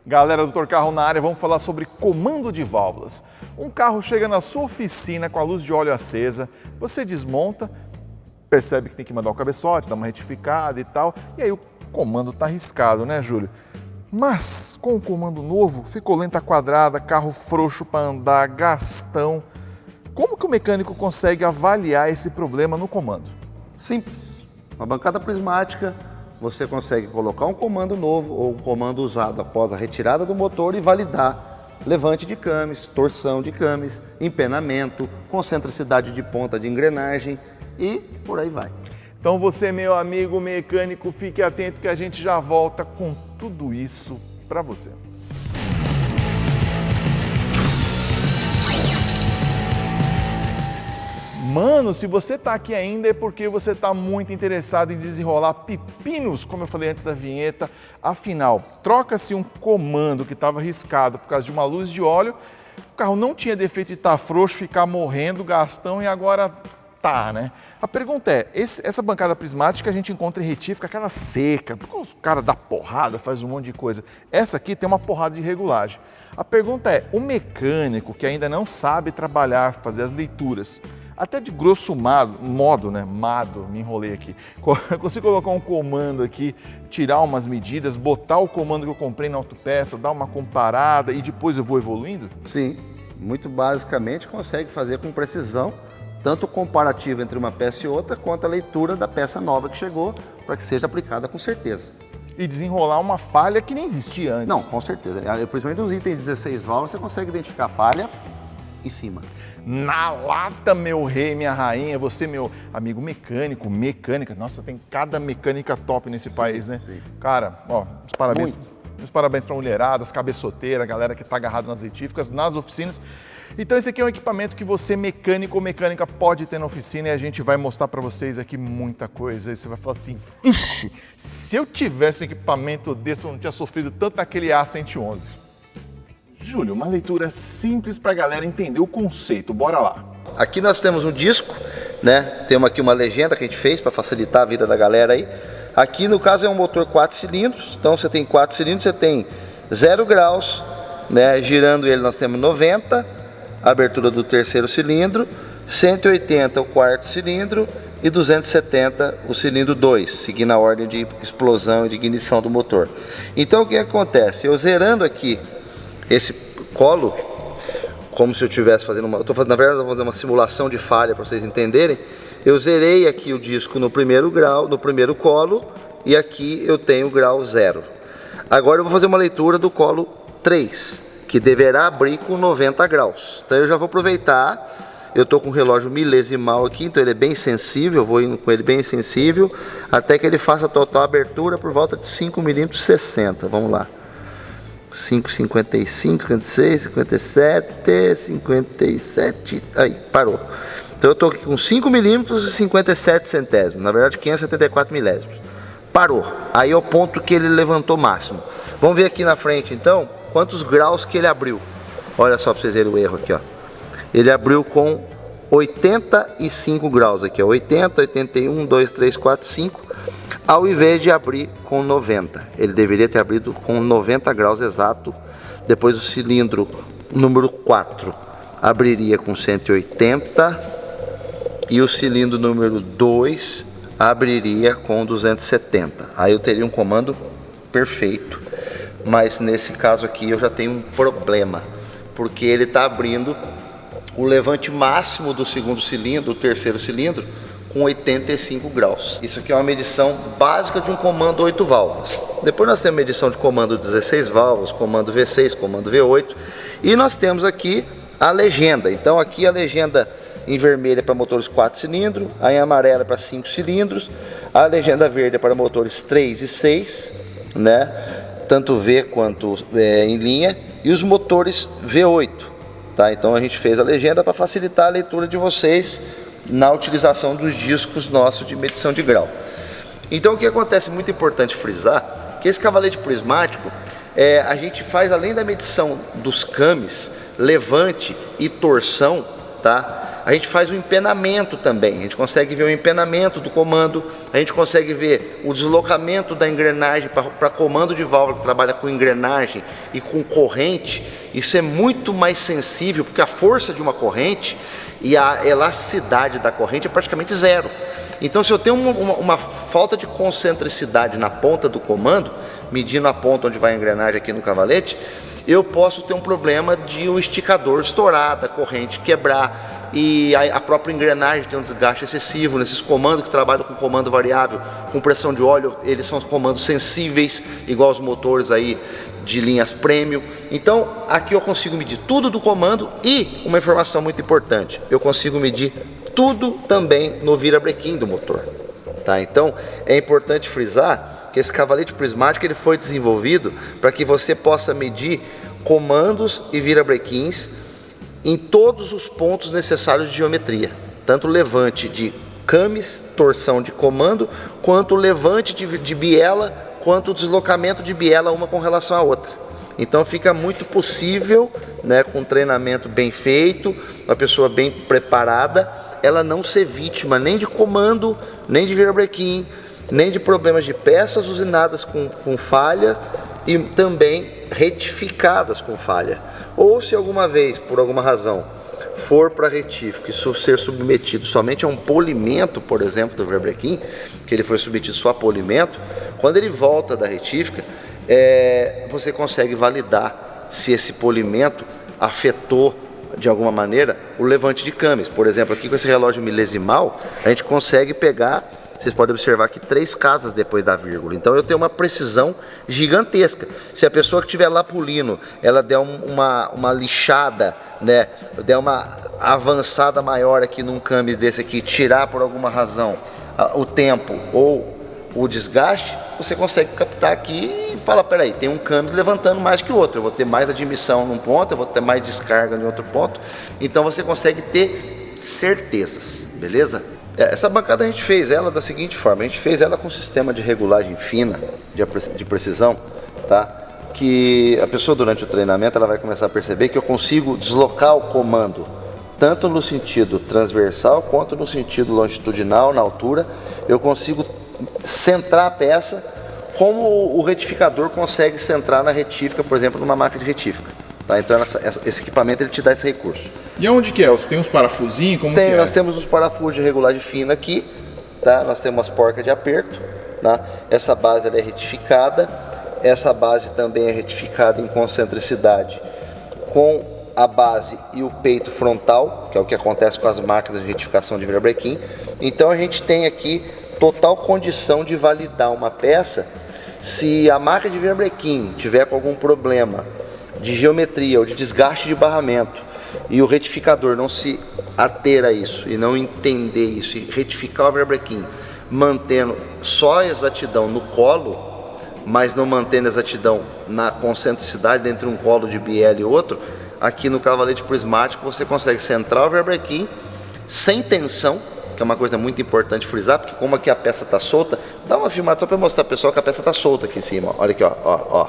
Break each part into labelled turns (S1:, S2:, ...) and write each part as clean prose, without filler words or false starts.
S1: Galera do Doutor Carro na área, vamos falar sobre comando de válvulas. Um carro chega na sua oficina com a luz de óleo acesa, você desmonta, percebe que tem que mandar o cabeçote, dar uma retificada e tal, e aí o comando está arriscado, né, Júlio? Mas com o comando novo, ficou lenta quadrada, carro frouxo para andar, gastão. Como que o mecânico consegue avaliar esse problema no comando?
S2: Simples. Uma bancada prismática, você consegue colocar um comando novo ou um comando usado após a retirada do motor e validar levante de cames, torção de cames, empenamento, concentricidade de ponta de engrenagem e por aí vai.
S1: Então você, meu amigo mecânico, fique atento que a gente já volta com tudo isso para você. Mano, se você tá aqui ainda é porque você tá muito interessado em desenrolar pepinos, como eu falei antes da vinheta. Afinal, troca-se um comando que estava riscado por causa de uma luz de óleo, o carro não tinha defeito de estar frouxo, ficar morrendo, gastão e agora tá, né? A pergunta é, essa bancada prismática a gente encontra em retífica, aquela seca, porque os caras dão porrada, faz um monte de coisa. Essa aqui tem uma porrada de regulagem. A pergunta é, o mecânico que ainda não sabe trabalhar, fazer as leituras, até de grosso modo, né? Me enrolei aqui. Consigo colocar um comando aqui, tirar umas medidas, botar o comando que eu comprei na autopeça, dar uma comparada e depois eu vou evoluindo?
S2: Sim, muito basicamente consegue fazer com precisão, tanto o comparativo entre uma peça e outra, quanto a leitura da peça nova que chegou, para que seja aplicada com certeza.
S1: E desenrolar uma falha que nem existia antes.
S2: Não, com certeza. Principalmente nos itens 16 válvulas, você consegue identificar a falha em cima.
S1: Na lata, meu rei, minha rainha, você, meu amigo mecânica. Nossa, tem cada mecânica top nesse país, né? Sim. Cara, ó, os parabéns pra mulherada, as cabeçoteiras, a galera que tá agarrado nas retíficas, nas oficinas. Então esse aqui é um equipamento que você, mecânico ou mecânica, pode ter na oficina e a gente vai mostrar pra vocês aqui muita coisa. E você vai falar assim, vixe, se eu tivesse um equipamento desse, eu não tinha sofrido tanto naquele A111. Júlio, uma leitura simples para a galera entender o conceito, bora lá.
S2: Aqui nós temos um disco, né? Temos aqui uma legenda que a gente fez para facilitar a vida da galera aí. Aqui no caso é um motor 4 cilindros, então você tem 4 cilindros, você tem 0 graus, né? Girando ele nós temos 90, a abertura do terceiro cilindro, 180 o quarto cilindro e 270 o cilindro 2, seguindo a ordem de explosão e de ignição do motor. Então o que acontece? Eu zerando aqui esse colo, como se eu estivesse fazendo uma... na verdade, eu vou fazer uma simulação de falha para vocês entenderem. Eu zerei aqui o disco no primeiro grau, no primeiro colo, e aqui eu tenho o grau 0. Agora eu vou fazer uma leitura do colo 3, que deverá abrir com 90 graus. Então eu já vou aproveitar, eu estou com o relógio milesimal aqui, então ele é bem sensível, eu vou indo com ele bem sensível, até que ele faça a total abertura por volta de 5 mm 60. Vamos lá. 5,55, 56, 57, 57, aí, parou. Então eu estou aqui com 5 milímetros e 57 centésimos, na verdade 574 milésimos. Parou, aí é o ponto que ele levantou máximo. Vamos ver aqui na frente então, quantos graus que ele abriu. Olha só para vocês verem o erro aqui, ó. Ele abriu com 85 graus aqui, ó. 80, 81, 2, 3, 4, 5. Ao invés de abrir com 90, ele deveria ter abrido com 90 graus exato. Depois o cilindro número 4 abriria com 180 e o cilindro número 2 abriria com 270. Aí eu teria um comando perfeito, mas nesse caso aqui eu já tenho um problema, porque ele está abrindo o levante máximo do segundo cilindro, do terceiro cilindro, com 85 graus. Isso aqui é uma medição básica de um comando 8 válvulas. Depois nós temos medição de comando 16 válvulas, comando V6, comando V8. E nós temos aqui a legenda. Então aqui a legenda em vermelho é para motores 4 cilindros, a em amarelo é para 5 cilindros, a legenda verde é para motores 3 e 6, né? Tanto V quanto em linha, e os motores V8. Tá? Então a gente fez a legenda para facilitar a leitura de vocês na utilização dos discos nossos de medição de grau. Então o que acontece, muito importante frisar, que esse cavalete prismático, a gente faz além da medição dos cames, levante e torção, tá? A gente faz o empenamento também, a gente consegue ver o empenamento do comando, a gente consegue ver o deslocamento da engrenagem para comando de válvula que trabalha com engrenagem e com corrente. Isso é muito mais sensível, porque a força de uma corrente e a elasticidade da corrente é praticamente zero. Então, se eu tenho uma falta de concentricidade na ponta do comando, medindo a ponta onde vai a engrenagem aqui no cavalete, eu posso ter um problema de um esticador estourar, da corrente quebrar, e a própria engrenagem tem um desgaste excessivo. Nesses comandos que trabalham com comando variável, com pressão de óleo, eles são comandos sensíveis, igual os motores aí de linhas premium. Então, aqui eu consigo medir tudo do comando e uma informação muito importante, eu consigo medir tudo também no virabrequim do motor. Tá? Então, é importante frisar que esse cavalete prismático ele foi desenvolvido para que você possa medir comandos e virabrequins em todos os pontos necessários de geometria, tanto levante de cames, torção de comando, quanto levante de biela, quanto o deslocamento de biela uma com relação à outra. Então fica muito possível, né, com um treinamento bem feito, uma pessoa bem preparada, ela não ser vítima nem de comando, nem de virabrequim, nem de problemas de peças usinadas com falha e também retificadas com falha. Ou se alguma vez, por alguma razão, for para retífico e ser submetido somente a um polimento, por exemplo, do virabrequim, que ele foi submetido só a polimento, quando ele volta da retífica, você consegue validar se esse polimento afetou de alguma maneira o levante de cames. Por exemplo, aqui com esse relógio milesimal, a gente consegue pegar, vocês podem observar aqui, 3 casas depois da vírgula. Então eu tenho uma precisão gigantesca. Se a pessoa que estiver lá polindo, ela der uma lixada, né, der uma avançada maior aqui num camis desse aqui, tirar por alguma razão o tempo ou o desgaste, você consegue captar aqui e fala, peraí, tem um camis levantando mais que o outro, eu vou ter mais admissão num ponto, eu vou ter mais descarga em outro ponto. Então você consegue ter certezas, beleza? Essa bancada a gente fez ela da seguinte forma, a gente fez ela com um sistema de regulagem fina, de precisão, tá? Que a pessoa durante o treinamento ela vai começar a perceber que eu consigo deslocar o comando, tanto no sentido transversal quanto no sentido longitudinal, na altura, eu consigo centrar a peça como o retificador consegue centrar na retífica, por exemplo, numa máquina de retífica. Tá? Então esse equipamento ele te dá esse recurso.
S1: E aonde que é? Você tem uns parafusinhos? Como
S2: tem,
S1: que é?
S2: Nós temos os parafusos de regulagem fina aqui, tá? Nós temos as porcas de aperto, tá? Essa base ela é retificada, essa base também é retificada em concentricidade com a base e o peito frontal, que é o que acontece com as máquinas de retificação de virabrequim. Então a gente tem aqui total condição de validar uma peça. Se a máquina de virabrequim tiver com algum problema de geometria ou de desgaste de barramento e o retificador não se ater a isso e não entender isso e retificar o virabrequim mantendo só a exatidão no colo, mas não mantendo a exatidão na concentricidade entre um colo de biela e outro, aqui no cavalete prismático você consegue centrar o virabrequim sem tensão, que é uma coisa muito importante frisar, porque como aqui a peça está solta, dá uma filmada só para mostrar ao pessoal que a peça está solta aqui em cima. Olha aqui, ó,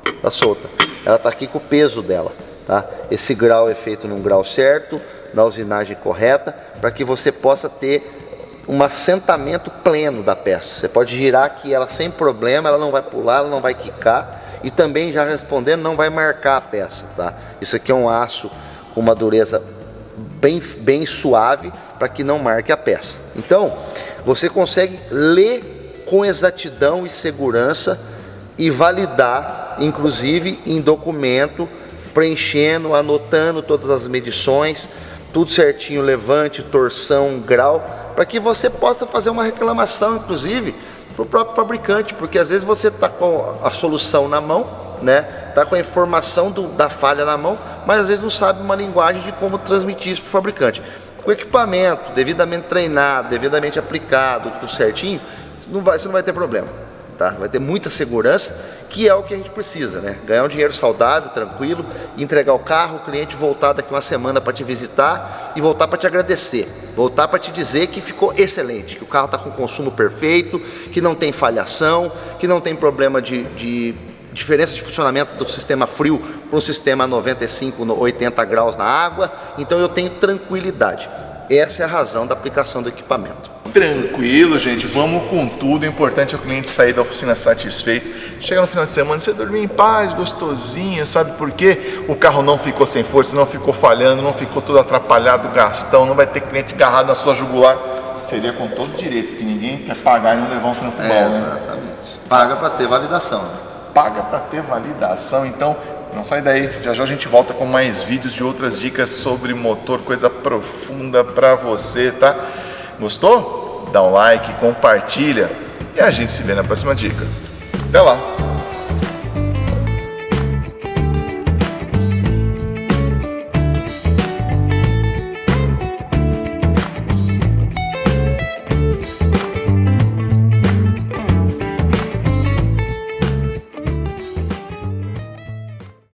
S2: está solta. Ela está aqui com o peso dela, tá? Esse grau é feito num grau certo, na usinagem correta, para que você possa ter um assentamento pleno da peça. Você pode girar aqui ela sem problema, ela não vai pular, ela não vai quicar, e também, já respondendo, não vai marcar a peça, tá? Isso aqui é um aço com uma dureza bem suave, para que não marque a peça. Então, você consegue ler com exatidão e segurança e validar, inclusive em documento, preenchendo, anotando todas as medições, tudo certinho, levante, torção, grau, para que você possa fazer uma reclamação, inclusive, para o próprio fabricante, porque às vezes você está com a solução na mão, né? Está com a informação da falha na mão, mas às vezes não sabe uma linguagem de como transmitir isso para o fabricante. Com o equipamento devidamente treinado, devidamente aplicado, tudo certinho, você não vai ter problema, tá? Vai ter muita segurança, que é o que a gente precisa, né? Ganhar um dinheiro saudável, tranquilo, entregar o carro, o cliente voltar daqui uma semana para te visitar e voltar para te agradecer, voltar para te dizer que ficou excelente, que o carro está com consumo perfeito, que não tem falhação, que não tem problema de diferença de funcionamento do sistema frio para um sistema a 95, 80 graus na água. Então eu tenho tranquilidade. Essa é a razão da aplicação do equipamento.
S1: Tranquilo, gente, vamos com tudo. O importante é o cliente sair da oficina satisfeito. Chega no final de semana, você dormir em paz, gostosinho, sabe por quê? O carro não ficou sem força, não ficou falhando, não ficou todo atrapalhado, gastão, não vai ter cliente agarrado na sua jugular. Seria com todo direito, porque ninguém quer pagar e não levar um transbal, né?
S2: Exatamente. Paga para ter validação.
S1: Paga para ter validação, então não sai daí. Já já a gente volta com mais vídeos de outras dicas sobre motor, coisa profunda para você, tá? Gostou? Dá um like, compartilha e a gente se vê na próxima dica. Até lá!